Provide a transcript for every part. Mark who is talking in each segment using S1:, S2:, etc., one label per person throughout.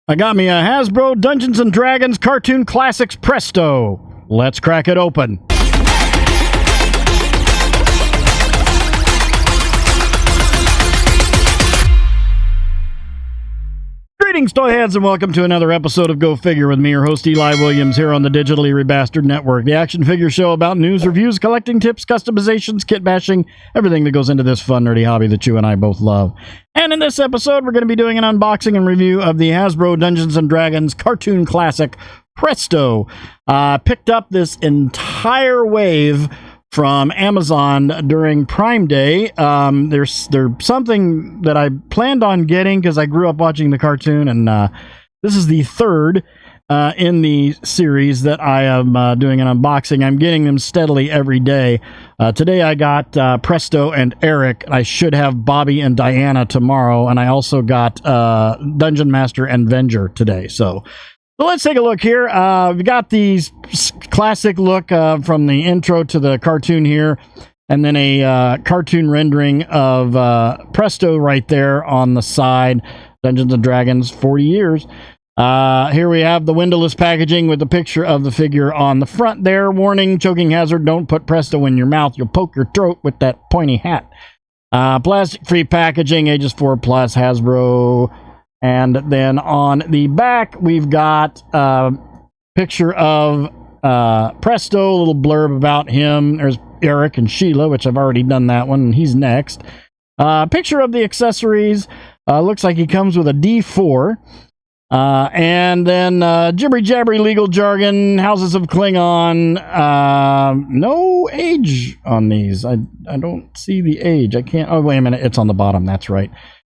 S1: I got me a Hasbro Dungeons & Dragons Cartoon Classics Presto. Let's crack it open. Greetings, toy heads, and welcome to another episode of Go Figure with me, your host Eli Williams, here on the Digitally Rebastard Network, the action figure show about news, reviews, collecting tips, customizations, kit bashing, everything that goes into this fun, nerdy hobby that you and I both love. And in this episode, we're going to be doing an unboxing and review of the Hasbro Dungeons & Dragons Cartoon Classic Presto. Picked up this entire wave from Amazon during Prime Day. There's something that I planned on getting because I grew up watching the cartoon, and this is the third in the series that I am doing an unboxing. I'm getting them steadily every day. Today I got Presto and Eric. I should have Bobby and Diana tomorrow, and I also got Dungeon Master and Venger today. So let's take a look here. We got these classic look from the intro to the cartoon here, and then a cartoon rendering of Presto right there on the side. Dungeons & Dragons, 40 years. Here we have the windowless packaging with the picture of the figure on the front there. Warning, choking hazard, don't put Presto in your mouth. You'll poke your throat with that pointy hat. Plastic-free packaging, ages 4+, Hasbro. And then on the back, we've got a picture of Presto, a little blurb about him. There's Eric and Sheila, which I've already done that one, and he's next. Picture of the accessories. Looks like he comes with a D4. And then jibbery-jabbery legal jargon, Houses of Klingon. No age on these. I don't see the age. I can't. Oh, wait a minute. It's on the bottom. That's right.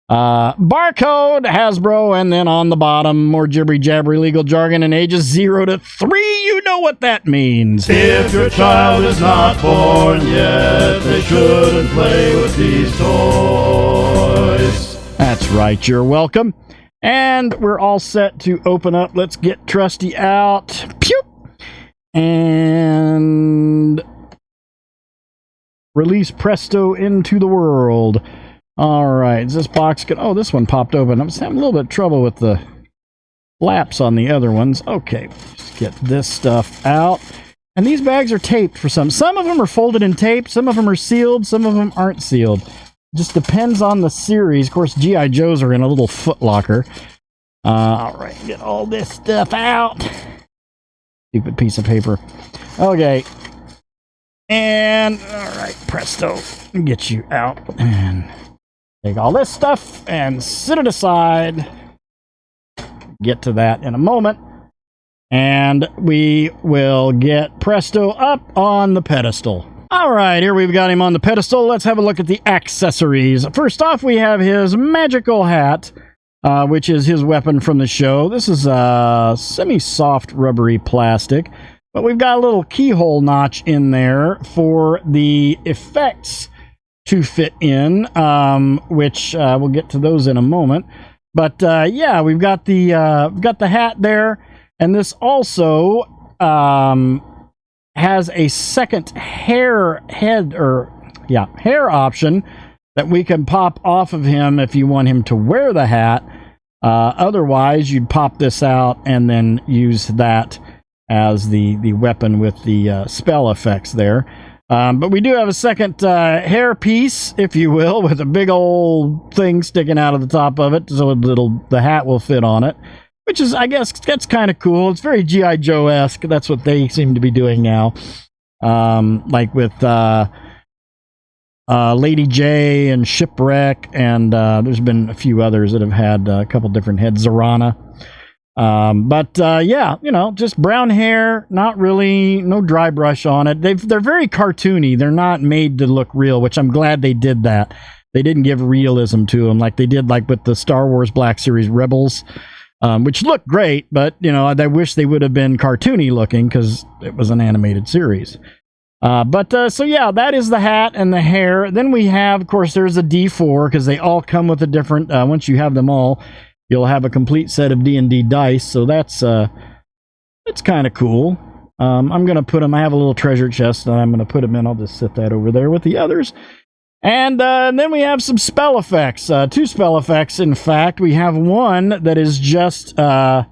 S1: Barcode, Hasbro, and then on the bottom, more jibbery-jabbery legal jargon and ages 0 to 3. You know what that means.
S2: If your child is not born yet, they shouldn't play with these toys.
S1: That's right, you're welcome. And we're all set to open up. Let's get Trusty out. Pew! And release Presto into the world. All right, is this box good? Oh, this one popped open. I'm just having a little bit of trouble with the flaps on the other ones. Okay, let's get this stuff out. And these bags are taped for some. Some of them are folded and taped. Some of them are sealed. Some of them aren't sealed. Just depends on the series. Of course, G.I. Joes are in a little foot locker. All right, get all this stuff out. Stupid piece of paper. Okay. And, all right, Presto, get you out. And take all this stuff and sit it aside. Get to that in a moment. And we will get Presto up on the pedestal. All right, here we've got him on the pedestal. Let's have a look at the accessories. First off, we have his magical hat, which is his weapon from the show. This is a semi-soft rubbery plastic, but we've got a little keyhole notch in there for the effects to fit in, which we'll get to those in a moment. But yeah, we've got the hat there, and this also has a second hair option that we can pop off of him if you want him to wear the hat. Otherwise, you'd pop this out and then use that as the weapon with the spell effects there. But we do have a second hair piece, if you will, with a big old thing sticking out of the top of it, so the hat will fit on it. Which is, I guess, that's kind of cool. It's very G.I. Joe-esque. That's what they seem to be doing now. Like with Lady J and Shipwreck, and there's been a few others that have had a couple different heads. Zorana. Yeah, you know, just brown hair, not really, no dry brush on it. They're very cartoony. They're not made to look real, which I'm glad they did that. They didn't give realism to them like they did like with the Star Wars Black Series Rebels. Which looked great, but, you know, I wish they would have been cartoony looking because it was an animated series. So yeah, that is the hat and the hair. Then we have, of course, there's a D4 because they all come with a different, once you have them all, you'll have a complete set of D&D dice. So that's kind of cool. I'm going to put them, I have a little treasure chest that I'm going to put them in. I'll just set that over there with the others. And then we have some spell effects. 2 spell effects, in fact. We have one that is just like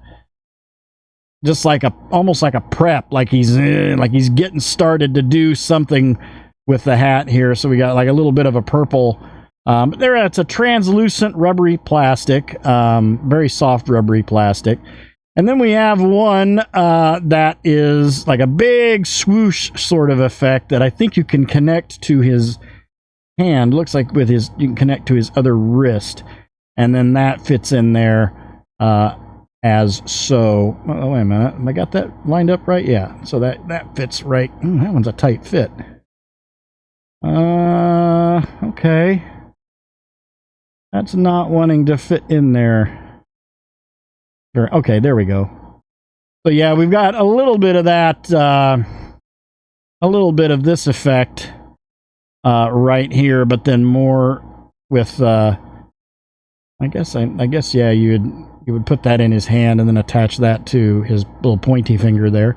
S1: almost like a prep, like he's getting started to do something with the hat here. So we got like a little bit of a purple. There, it's a translucent rubbery plastic, very soft rubbery plastic. And then we have one that is like a big swoosh sort of effect that I think you can connect to his hand. Looks like with his, you can connect to his other wrist, and then that fits in there as so. Oh, wait a minute, have I got that lined up right? Yeah, so that fits right. That one's a tight fit. Okay, that's not wanting to fit in there. Okay, there we go. So yeah, we've got a little bit of that, a little bit of this effect right here, but then more with I guess yeah, you would put that in his hand and then attach that to his little pointy finger there.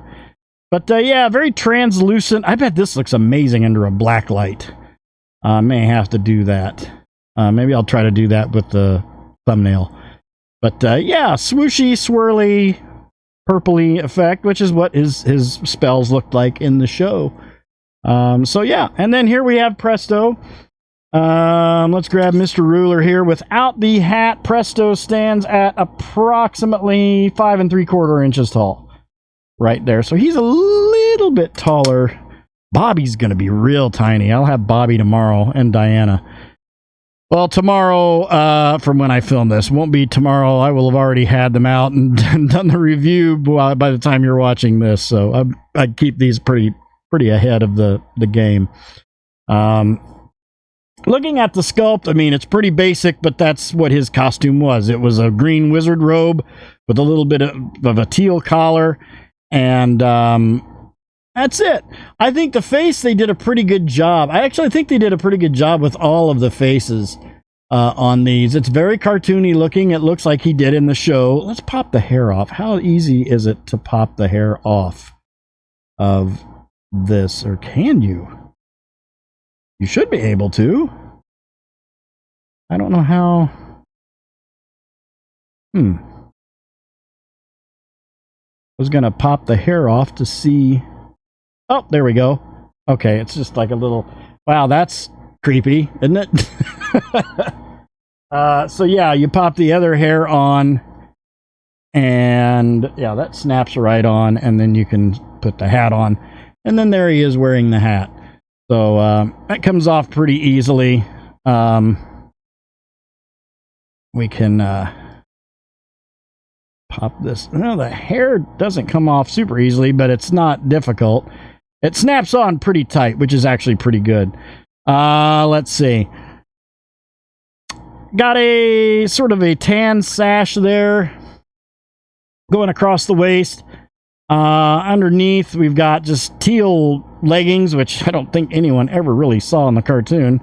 S1: But yeah, very translucent. I bet this looks amazing under a black light. May have to do that. Maybe I'll try to do that with the thumbnail. But yeah, swooshy, swirly, purpley effect, which is what his spells looked like in the show. So yeah, and then here we have Presto. Let's grab Mr. Ruler here. Without the hat, Presto stands at approximately 5 3/4 inches tall. Right there. So he's a little bit taller. Bobby's going to be real tiny. I'll have Bobby tomorrow and Diana. Well, tomorrow, from when I film this, won't be tomorrow. I will have already had them out and done the review by the time you're watching this. So I keep these pretty ahead of the game. Looking at the sculpt, I mean, it's pretty basic, but that's what his costume was. It was a green wizard robe with a little bit of a teal collar, and that's it. I think the face, they did a pretty good job. I actually think they did a pretty good job with all of the faces on these. It's very cartoony looking. It looks like he did in the show. Let's pop the hair off. How easy is it to pop the hair off of this? Or can you? You should be able to. I don't know how. I was going to pop the hair off to see. Oh, there we go. Okay, it's just like a little... Wow, that's creepy, isn't it? So yeah, you pop the other hair on, and yeah, that snaps right on, and then you can put the hat on, and then there he is wearing the hat. So that comes off pretty easily. We can pop this. No, the hair doesn't come off super easily, but it's not difficult. It snaps on pretty tight, which is actually pretty good. Let's see. Got a sort of a tan sash there going across the waist. Underneath, we've got just teal leggings, which I don't think anyone ever really saw in the cartoon.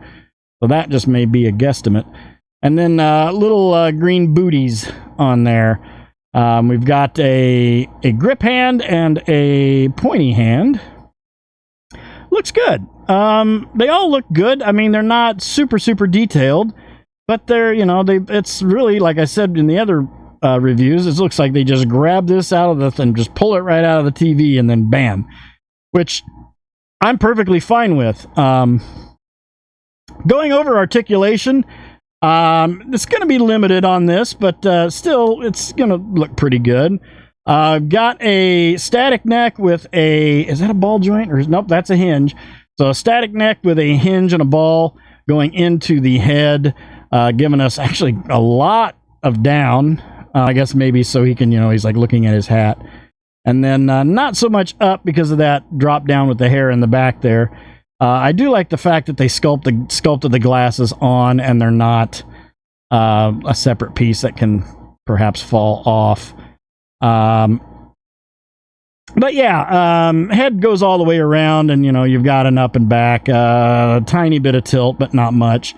S1: So that just may be a guesstimate. And then little green booties on there. We've got a grip hand and a pointy hand. Looks good. They all look good. I mean, they're not super detailed, but they're, you know, it's really, like I said in the other reviews, it looks like they just grab this out of the thing, just pull it right out of the TV, and then bam, which I'm perfectly fine with. Going over articulation, it's going to be limited on this, but still, it's going to look pretty good. Got a static neck with a... Is that a ball joint? Or nope, that's a hinge. So a static neck with a hinge and a ball going into the head, giving us actually a lot of down. I guess maybe so he can, you know, he's like looking at his hat. And then not so much up because of that drop down with the hair in the back there. I do like the fact that they sculpted the glasses on, and they're not a separate piece that can perhaps fall off. But yeah, head goes all the way around, and you know, you've got an up and back, a tiny bit of tilt, but not much.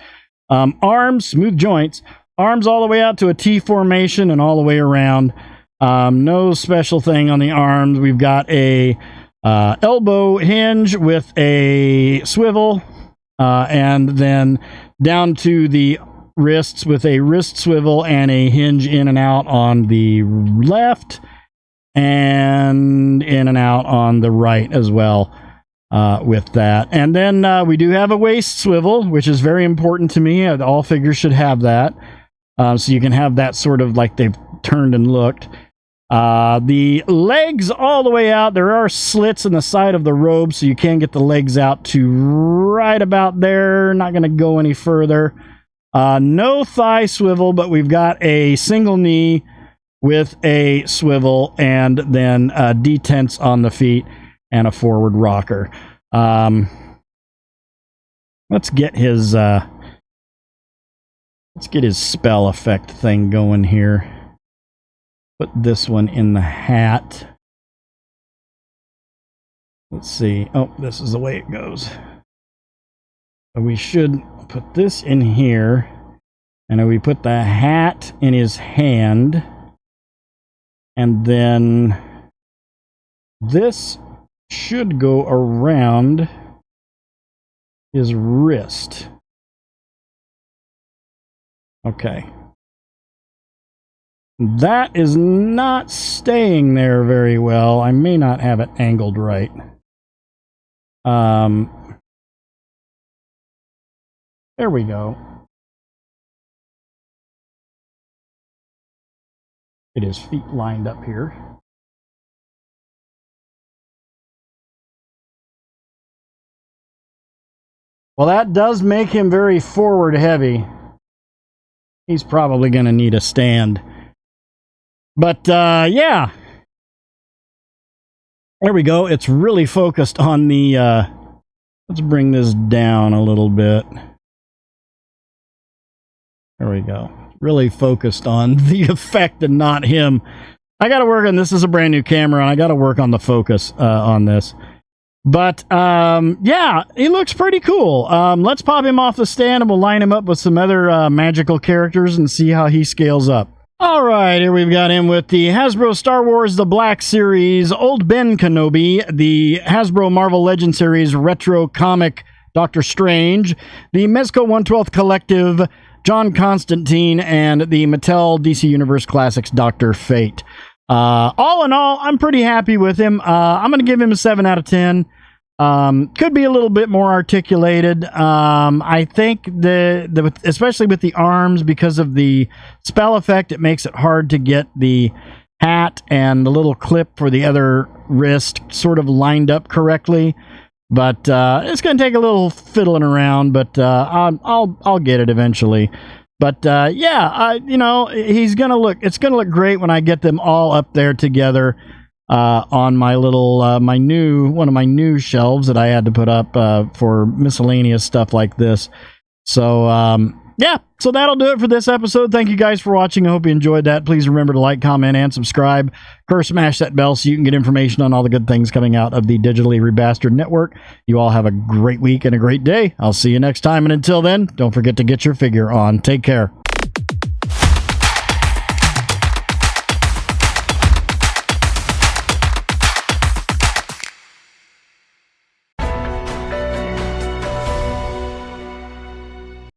S1: Arms, smooth joints, arms all the way out to a T formation and all the way around. No special thing on the arms. We've got a elbow hinge with a swivel and then down to the wrists with a wrist swivel and a hinge in and out on the left, and in and out on the right as well with that. And then we do have a waist swivel, which is very important to me. All figures should have that. So you can have that sort of like they've turned and looked. The legs all the way out. There are slits in the side of the robe, so you can get the legs out to right about there. Not going to go any further. No thigh swivel, but we've got a single knee with a swivel, and then detents on the feet and a forward rocker. Let's get his spell effect thing going here. Put this one in the hat. Let's see. Oh, this is the way it goes. So we should put this in here, and then we put the hat in his hand, and then this should go around his wrist. Okay. That is not staying there very well. I may not have it angled right. There we go. Get his feet lined up here. Well, that does make him very forward heavy. He's probably going to need a stand. But, yeah. There we go. It's really focused on the, let's bring this down a little bit. There we go. Really focused on the effect and not him. I got to work on this. This is a brand new camera, and I got to work on the focus on this. But, yeah, he looks pretty cool. Let's pop him off the stand, and we'll line him up with some other magical characters and see how he scales up. All right, here we've got him with the Hasbro Star Wars The Black Series, Old Ben Kenobi, the Hasbro Marvel Legends Series Retro Comic Doctor Strange, the Mezco 1/12 Collective John Constantine, and the Mattel DC Universe Classics Dr. Fate. All in all, I'm pretty happy with him. I'm going to give him a 7 out of 10. Could be a little bit more articulated. I think especially with the arms, because of the spell effect, it makes it hard to get the hat and the little clip for the other wrist sort of lined up correctly. But it's going to take a little fiddling around, but I'll get it eventually. But yeah, you know, it's going to look great when I get them all up there together on my little one of my new shelves that I had to put up for miscellaneous stuff like this. So yeah, so that'll do it for this episode. Thank you guys for watching. I hope you enjoyed that. Please remember to like, comment, and subscribe. Of course, smash that bell so you can get information on all the good things coming out of the Digitally Rebastard Network. You all have a great week and a great day. I'll see you next time, and until then, don't forget to get your figure on. Take care.